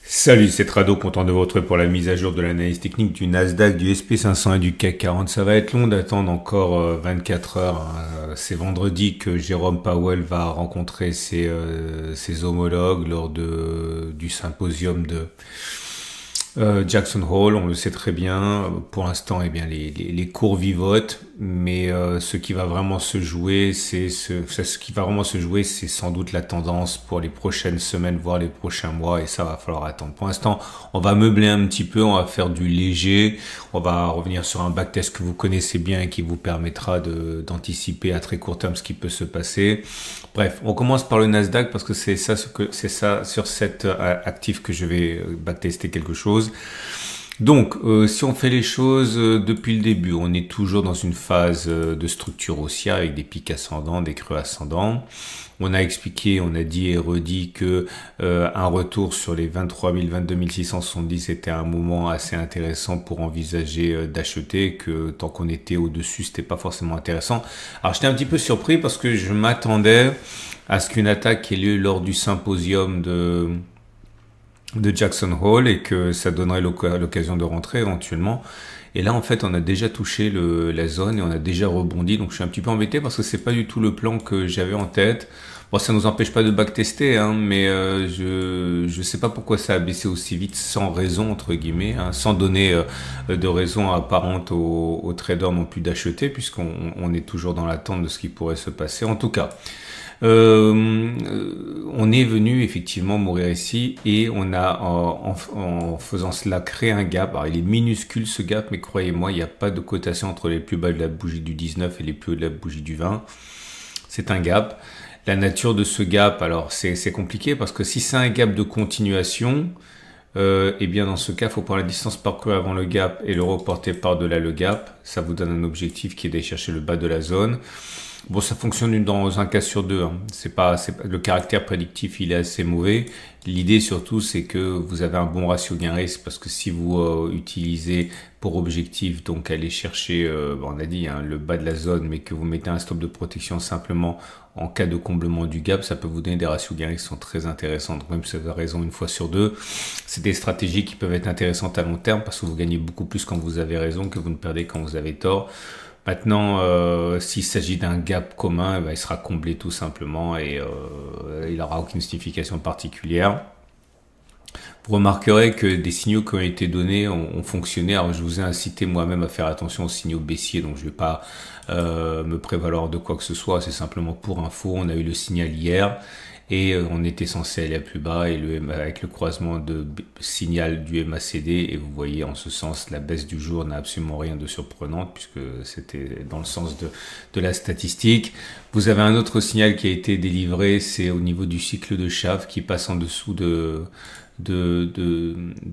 Salut, c'est Trado, content de vous retrouver pour la mise à jour de l'analyse technique du Nasdaq, du SP500 et du CAC 40. Ça va être long d'attendre encore 24 heures. C'est vendredi que Jérôme Powell va rencontrer ses homologues lors du symposium de Jackson Hole. On le sait très bien. Pour l'instant, eh bien, les cours vivotent, mais ce qui va vraiment se jouer, c'est sans doute la tendance pour les prochaines semaines, voire les prochains mois, et ça va falloir attendre. Pour l'instant, on va meubler un petit peu, on va faire du léger, on va revenir sur un backtest que vous connaissez bien et qui vous permettra d'anticiper à très court terme ce qui peut se passer. Bref, on commence par le Nasdaq parce que c'est ça sur cet actif que je vais backtester quelque chose. Donc, si on fait les choses depuis le début, on est toujours dans une phase de structure haussière avec des pics ascendants, des creux ascendants. On a expliqué, on a dit et redit que un retour sur les 23 000, 22 670 était un moment assez intéressant pour envisager d'acheter, que tant qu'on était au-dessus, c'était pas forcément intéressant. Alors, j'étais un petit peu surpris parce que je m'attendais à ce qu'une attaque ait lieu lors du symposium de Jackson Hole et que ça donnerait l'occasion de rentrer éventuellement. Et là, en fait, on a déjà touché la zone et on a déjà rebondi. Donc, je suis un petit peu embêté parce que c'est pas du tout le plan que j'avais en tête. Bon, ça nous empêche pas de backtester, hein, mais je sais pas pourquoi ça a baissé aussi vite sans raison, entre guillemets, hein, sans donner de raison apparente aux traders non plus d'acheter, puisqu'on est toujours dans l'attente de ce qui pourrait se passer. En tout cas, on est venu effectivement mourir ici et on a en faisant cela créé un gap. Alors il est minuscule ce gap, mais croyez-moi, il n'y a pas de cotation entre les plus bas de la bougie du 19 et les plus hauts de la bougie du 20. C'est un gap. La nature de ce gap, alors c'est compliqué parce que si c'est un gap de continuation, eh bien dans ce cas, il faut prendre la distance parcourue avant le gap et le reporter par-delà le gap. Ça vous donne un objectif qui est d'aller chercher le bas de la zone. Bon, ça fonctionne dans un cas sur deux, hein. Le caractère prédictif, il est assez mauvais. L'idée surtout, c'est que vous avez un bon ratio gain-risque parce que si vous utilisez pour objectif, donc aller chercher, on a dit, hein, le bas de la zone, mais que vous mettez un stop de protection simplement en cas de comblement du gap, ça peut vous donner des ratios gain-risque qui sont très intéressants. Donc même si vous avez raison une fois sur deux, c'est des stratégies qui peuvent être intéressantes à long terme parce que vous gagnez beaucoup plus quand vous avez raison que vous ne perdez quand vous avez tort. Maintenant, s'il s'agit d'un gap commun, il sera comblé tout simplement et il n'aura aucune signification particulière. Vous remarquerez que des signaux qui ont été donnés ont fonctionné. Alors, je vous ai incité moi-même à faire attention aux signaux baissiers, donc je ne vais pas me prévaloir de quoi que ce soit. C'est simplement pour info. On a eu le signal hier et on était censé aller à plus bas et avec le croisement de signal du MACD, et vous voyez en ce sens la baisse du jour n'a absolument rien de surprenant puisque c'était dans le sens de la statistique. Vous avez un autre signal qui a été délivré, c'est au niveau du cycle de Schaff qui passe en dessous de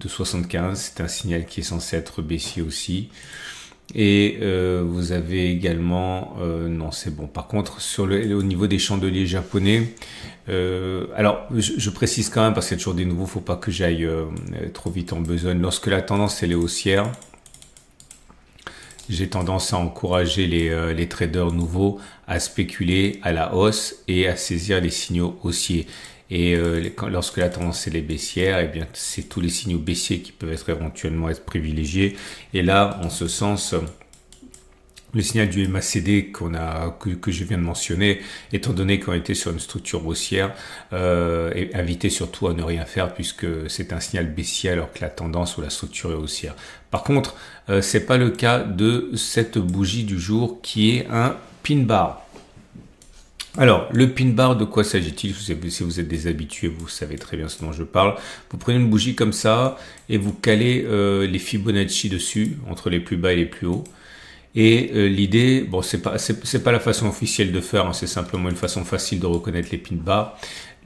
75. C'est un signal qui est censé être baissier aussi. Et vous avez également non, c'est bon. Par contre, au niveau des chandeliers japonais, alors je précise quand même parce qu'il y a toujours des nouveaux, faut pas que j'aille trop vite en besogne. Lorsque la tendance elle est haussière, j'ai tendance à encourager les traders nouveaux à spéculer à la hausse et à saisir les signaux haussiers. Et lorsque la tendance est baissière, eh bien c'est tous les signaux baissiers qui peuvent éventuellement être privilégiés. Et là, en ce sens, le signal du MACD que je viens de mentionner, étant donné qu'on était sur une structure haussière, et invité surtout à ne rien faire puisque c'est un signal baissier alors que la tendance ou la structure est haussière. Par contre, c'est pas le cas de cette bougie du jour qui est un pin bar. Alors, le pin bar, de quoi s'agit-il? Si vous êtes des habitués, vous savez très bien ce dont je parle. Vous prenez une bougie comme ça et vous calez les Fibonacci dessus, entre les plus bas et les plus hauts. Et l'idée, bon, c'est pas la façon officielle de faire, hein, c'est simplement une façon facile de reconnaître les pin bars.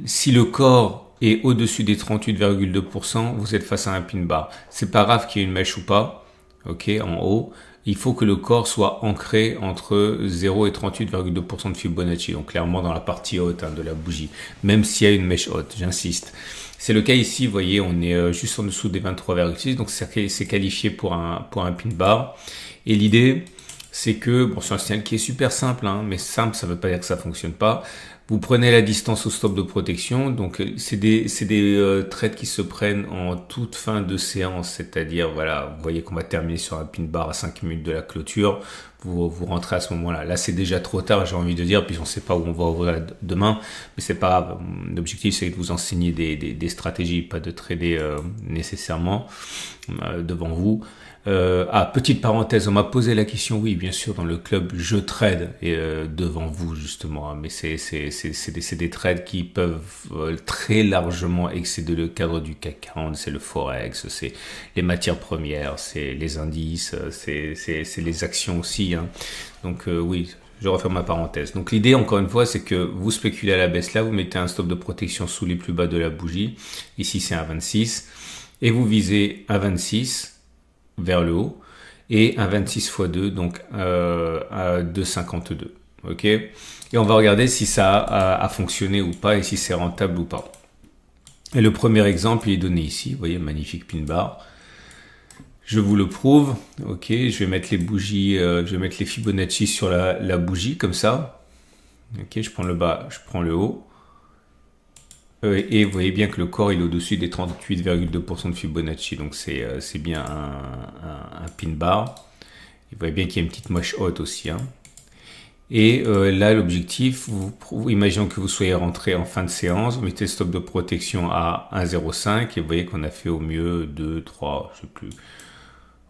Si le corps est au-dessus des 38,2%, vous êtes face à un pin bar. C'est pas grave qu'il y ait une mèche ou pas, ok, en haut. Il faut que le corps soit ancré entre 0 et 38,2% de Fibonacci, donc clairement dans la partie haute, hein, de la bougie, même s'il y a une mèche haute, j'insiste. C'est le cas ici, vous voyez, on est juste en dessous des 23,6, donc c'est qualifié pour un pin bar. Et l'idée, c'est que, bon, c'est un signal qui est super simple, hein, mais simple, ça ne veut pas dire que ça ne fonctionne pas. Vous prenez la distance au stop de protection, donc c'est des trades qui se prennent en toute fin de séance, c'est-à-dire voilà, vous voyez qu'on va terminer sur un pin bar à 5 minutes de la clôture, vous rentrez à ce moment-là. Là c'est déjà trop tard, j'ai envie de dire, puis on ne sait pas où on va ouvrir demain, mais c'est pas grave. L'objectif c'est de vous enseigner des stratégies, pas de trader nécessairement devant vous. Petite parenthèse, on m'a posé la question, oui, bien sûr, dans le club, je trade devant vous, justement, mais c'est des trades qui peuvent très largement excéder le cadre du CAC 40, c'est le Forex, c'est les matières premières, c'est les indices, c'est les actions aussi, hein. Donc, oui, je referme ma parenthèse. Donc, l'idée, encore une fois, c'est que vous spéculez à la baisse là, vous mettez un stop de protection sous les plus bas de la bougie. Ici, c'est un 26. Et vous visez un 26 vers le haut et un 26 x 2 donc à 2,52. Ok, et on va regarder si ça a fonctionné ou pas et si c'est rentable ou pas. Et le premier exemple il est donné ici, vous voyez, magnifique pin bar. Je vous le prouve. Ok, je vais mettre les bougies, je vais mettre les Fibonacci sur la bougie comme ça. Ok, je prends le bas, je prends le haut. Et vous voyez bien que le corps il est au-dessus des 38,2% de Fibonacci, donc c'est bien un pin bar. Vous voyez bien qu'il y a une petite moche haute aussi, hein. Et là l'objectif, imaginons que vous soyez rentré en fin de séance, vous mettez le stop de protection à 1,05 et vous voyez qu'on a fait au mieux 2, 3, je sais plus,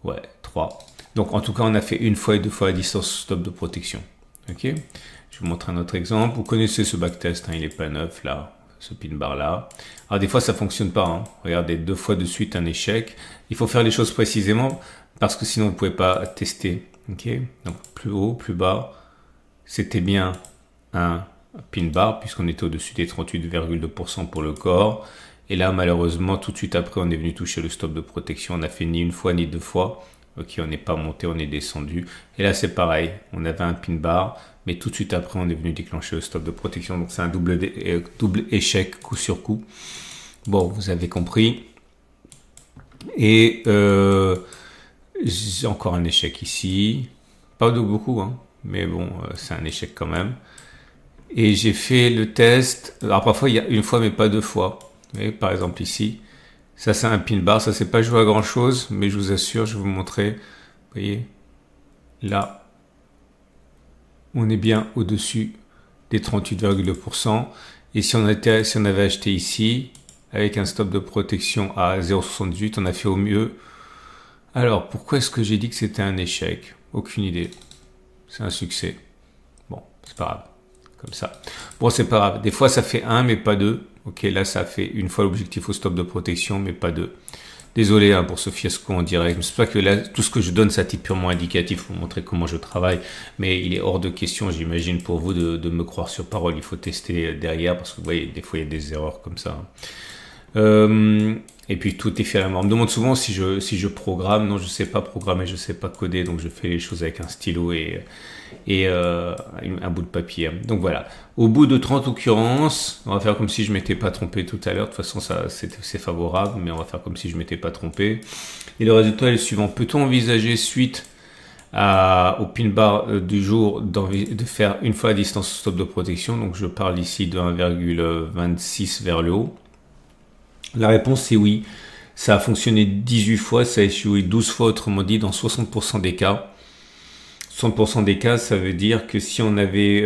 ouais 3. Donc en tout cas on a fait une fois et deux fois la distance stop de protection. Ok, je vous montre un autre exemple. Vous connaissez ce backtest, hein, il est pas neuf là. Ce pin bar là. Alors des fois ça fonctionne pas, hein. Regardez, 2 fois de suite un échec. Il faut faire les choses précisément parce que sinon vous pouvez pas tester. Ok, donc plus haut, plus bas. C'était bien un pin bar puisqu'on était au-dessus des 38,2% pour le corps. Et là malheureusement tout de suite après on est venu toucher le stop de protection. On a fait ni une fois ni deux fois. Ok, on n'est pas monté, on est descendu. Et là c'est pareil, on avait un pin bar. Mais tout de suite après, on est venu déclencher le stop de protection. Donc, c'est un double échec, coup sur coup. Bon, vous avez compris. Et j'ai encore un échec ici. Pas de beaucoup, hein. Mais bon, c'est un échec quand même. Et j'ai fait le test. Alors, parfois, il y a une fois, mais pas deux fois. Vous voyez, par exemple, ici. Ça, c'est un pin bar. Ça, c'est pas joué à grand-chose. Mais je vous assure, je vais vous montrer. Vous voyez, là. On est bien au-dessus des 38,2%. Et si on avait acheté ici, avec un stop de protection à 0,78, on a fait au mieux. Alors, pourquoi est-ce que j'ai dit que c'était un échec? Aucune idée. C'est un succès. Bon, c'est pas grave. Comme ça. Bon, c'est pas grave. Des fois, ça fait 1, mais pas 2. Ok, là, ça fait une fois l'objectif au stop de protection, mais pas 2. Désolé, hein, pour ce fiasco en direct. C'est pas que là, tout ce que je donne, c'est à titre purement indicatif pour montrer comment je travaille. Mais il est hors de question, j'imagine, pour vous de me croire sur parole. Il faut tester derrière parce que vous voyez, des fois, il y a des erreurs comme ça. Et puis, tout est fait à la main. On me demande souvent si je programme. Non, je sais pas programmer, je sais pas coder. Donc, je fais les choses avec un stylo et un bout de papier. Donc voilà, au bout de 30 occurrences, on va faire comme si je m'étais pas trompé tout à l'heure. De toute façon, ça c'est favorable, mais on va faire comme si je m'étais pas trompé. Et le résultat est le suivant. Peut-on envisager, suite au pin bar du jour, de faire une fois la distance stop de protection? Donc je parle ici de 1,26 vers le haut. La réponse c'est oui. Ça a fonctionné 18 fois, ça a échoué 12 fois, autrement dit, dans 60% des cas. 60% des cas, ça veut dire que si on avait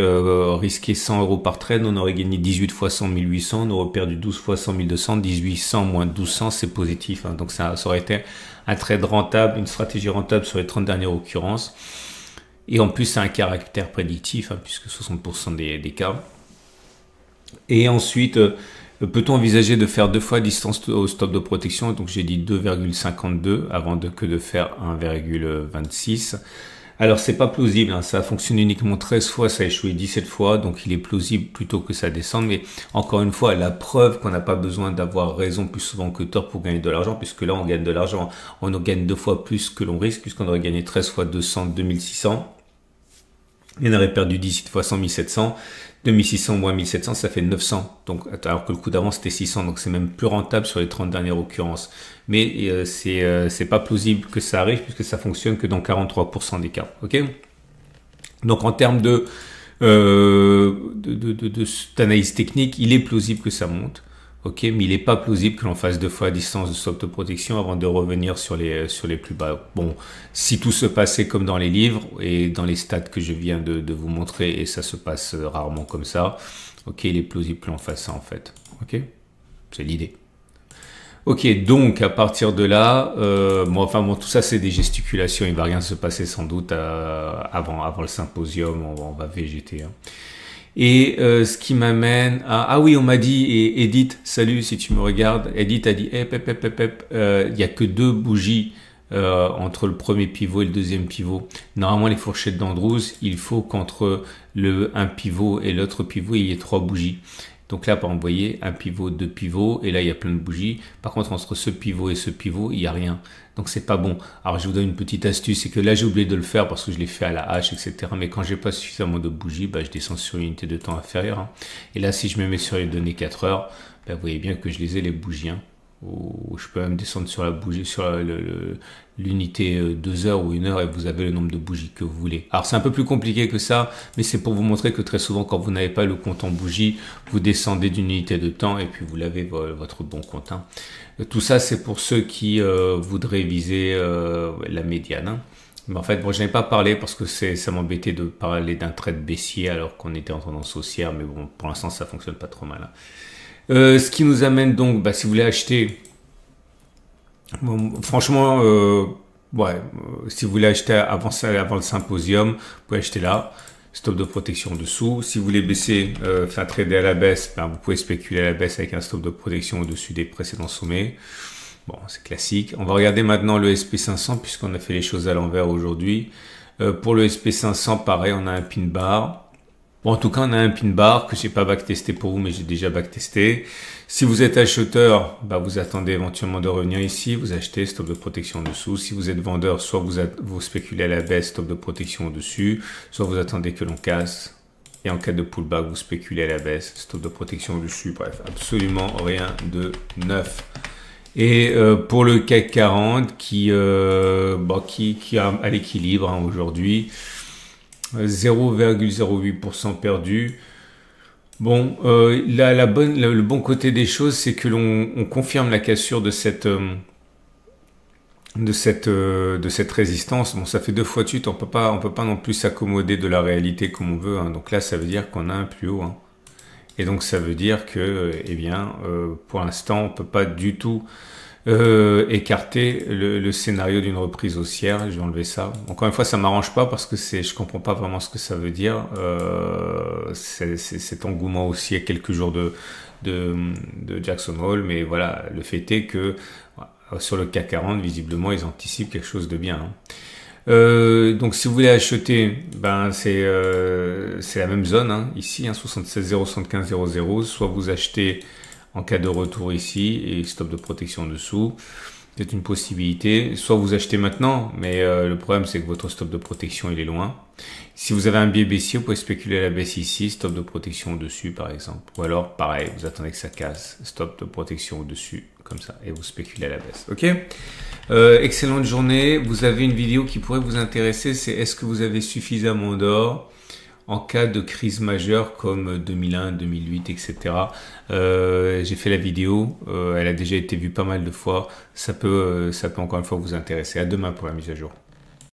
risqué 100 € par trade, on aurait gagné 18 fois 100, 1800, on aurait perdu 12 fois 100, 1200, 1800 moins 1200, c'est positif, hein. Donc ça aurait été un trade rentable, une stratégie rentable sur les 30 dernières occurrences. Et en plus, c'est un caractère prédictif, hein, puisque 60% des cas. Et ensuite, peut-on envisager de faire 2 fois distance au stop de protection? Donc j'ai dit 2,52 avant que de faire 1,26. Alors, c'est pas plausible, hein. Ça a fonctionné uniquement 13 fois, ça a échoué 17 fois, donc il est plausible plutôt que ça descende. Mais encore une fois, la preuve qu'on n'a pas besoin d'avoir raison plus souvent que tort pour gagner de l'argent, puisque là, on gagne de l'argent, on en gagne 2 fois plus que l'on risque, puisqu'on aurait gagné 13 fois 200, 2600. Et on aurait perdu 18 fois 100, 1700. 2600 moins 1700, ça fait 900. Donc, alors que le coup d'avant, c'était 600. Donc, c'est même plus rentable sur les 30 dernières occurrences. Mais c'est pas plausible que ça arrive puisque ça fonctionne que dans 43% des cas. Ok? Donc, en termes de d'analyse technique, il est plausible que ça monte. Ok, mais il n'est pas plausible que l'on fasse 2 fois la distance de stop de protection avant de revenir sur les plus bas. Bon, si tout se passait comme dans les livres et dans les stats que je viens de vous montrer, et ça se passe rarement comme ça, ok, il est plausible que l'on fasse ça en fait. Ok, c'est l'idée. Ok, donc à partir de là, tout ça c'est des gesticulations, il va rien se passer sans doute avant le symposium, on va végéter. Hein. Et ce qui m'amène à... Ah oui, on m'a dit, et Edith, salut si tu me regardes, Edith a dit, il y a que 2 bougies entre le premier pivot et le deuxième pivot. Normalement, les fourchettes d'Andrews, il faut qu'entre un pivot et l'autre pivot, il y ait 3 bougies. Donc là, par exemple, vous voyez, un pivot, 2 pivots, et là, il y a plein de bougies. Par contre, entre ce pivot et ce pivot, il n'y a rien. Donc, c'est pas bon. Alors, je vous donne une petite astuce, c'est que là, j'ai oublié de le faire parce que je l'ai fait à la hache, etc. Mais quand j'ai pas suffisamment de bougies, je descends sur une unité de temps inférieure. Hein. Et là, si je me mets sur les données 4 heures, vous voyez bien que je les ai, les bougies. Hein. Ou je peux même descendre sur la bougie, sur l'unité 2 heures ou 1 heure et vous avez le nombre de bougies que vous voulez. Alors c'est un peu plus compliqué que ça, mais c'est pour vous montrer que très souvent quand vous n'avez pas le compte en bougie, vous descendez d'une unité de temps et puis vous l'avez votre bon compte. Hein. Tout ça c'est pour ceux qui voudraient viser la médiane. Hein. Mais en fait, bon, je n'ai pas parlé parce que ça m'embêtait de parler d'un trade baissier alors qu'on était en tendance haussière, mais bon, pour l'instant ça fonctionne pas trop mal. Hein. Ce qui nous amène donc, si vous voulez acheter, franchement, si vous voulez acheter avant le symposium, vous pouvez acheter là, stop de protection en dessous. Si vous voulez baisser, faire trader à la baisse, vous pouvez spéculer à la baisse avec un stop de protection au-dessus des précédents sommets. Bon, c'est classique. On va regarder maintenant le SP500 puisqu'on a fait les choses à l'envers aujourd'hui. Pour le SP500, pareil, on a un pin bar. Bon, en tout cas, on a un pin bar que j'ai pas backtesté pour vous, mais j'ai déjà backtesté. Si vous êtes acheteur, vous attendez éventuellement de revenir ici, vous achetez, stop de protection en dessous. Si vous êtes vendeur, soit vous spéculez à la baisse, stop de protection au-dessus, soit vous attendez que l'on casse. Et en cas de pullback, vous spéculez à la baisse, stop de protection au-dessus. Bref, absolument rien de neuf. Et pour le CAC 40 qui est à l'équilibre aujourd'hui, 0,08% perdu. Bon, le bon côté des choses, c'est que l'on confirme la cassure de cette résistance. Bon, ça fait 2 fois de suite, on peut pas non plus s'accommoder de la réalité comme on veut. Hein. Donc là, ça veut dire qu'on a un plus haut. Hein. Et donc ça veut dire que, pour l'instant, on peut pas du tout écarter le scénario d'une reprise haussière. Je vais enlever ça. Encore une fois, ça m'arrange pas parce que je comprends pas vraiment ce que ça veut dire. Cet engouement aussi à quelques jours de Jackson Hole, mais voilà, le fait est que sur le CAC 40, visiblement, ils anticipent quelque chose de bien. Hein. Donc si vous voulez acheter, c'est la même zone hein, ici, hein, 76,075,00. Soit vous achetez en cas de retour ici et stop de protection en dessous, c'est une possibilité. Soit vous achetez maintenant, mais le problème c'est que votre stop de protection il est loin. Si vous avez un biais baissier, vous pouvez spéculer à la baisse ici, stop de protection au-dessus par exemple. Ou alors pareil, vous attendez que ça casse, stop de protection au-dessus, comme ça, et vous spéculez à la baisse. Ok. Excellente journée. Vous avez une vidéo qui pourrait vous intéresser, c'est est-ce que vous avez suffisamment d'or en cas de crise majeure comme 2001, 2008, etc. J'ai fait la vidéo, elle a déjà été vue pas mal de fois. Ça peut encore une fois vous intéresser. À demain pour la mise à jour.